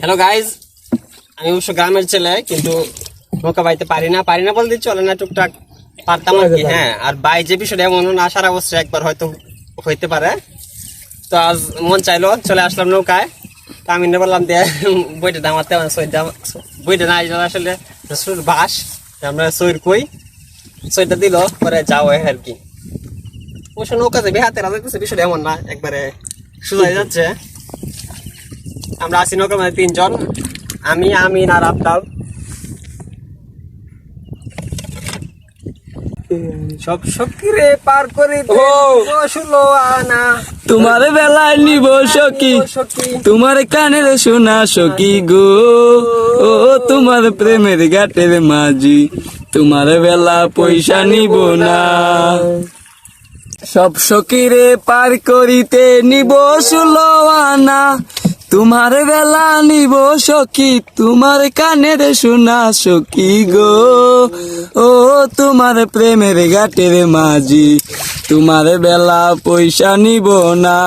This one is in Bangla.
হ্যালো গাইজ, আমি অবশ্য গ্রামের ছেলে, কিন্তু নৌকা বাইতে পারি না বলতে চলে না, টুকটাক পারতাম আর কি। হ্যাঁ, আর বাই যে বিষয়টা এমন না, সারা বছর একবার হয়তো হইতে পারে। তো আজ মন চাইলো, চলে আসলাম নৌকায়। তা আমি বললাম দিয়ে বইটা নামাতে, বইটা না আসলে বাস আমরা সৈর কই সইটা দিল পরে যাও আর কি। অবশ্য নৌকা যাবে হাতে রাখতেছে, বিষয়টা এমন না, একবারে সোজা যাচ্ছে। আমরা আছি নৌকার মধ্যে তিনজন, আমি আমিন আর আফতাব। সব সকিরে পার করে শুলো আনা তোমার বেলায় নিব সখী, তোমার কানের শোনা সখী গো। ও তোমার প্রেমের ঘাটের মাঝি, তোমার বেলা পয়সা নিব না। সব সখীরে পার করিতে নিব ষোলো আনা, তোমার বেলা নিব সখী, তোমার কানের শোনা সখী গো। ও তোমার প্রেমের ঘাটের মাঝি, তোমার বেলা পয়সা নিব না।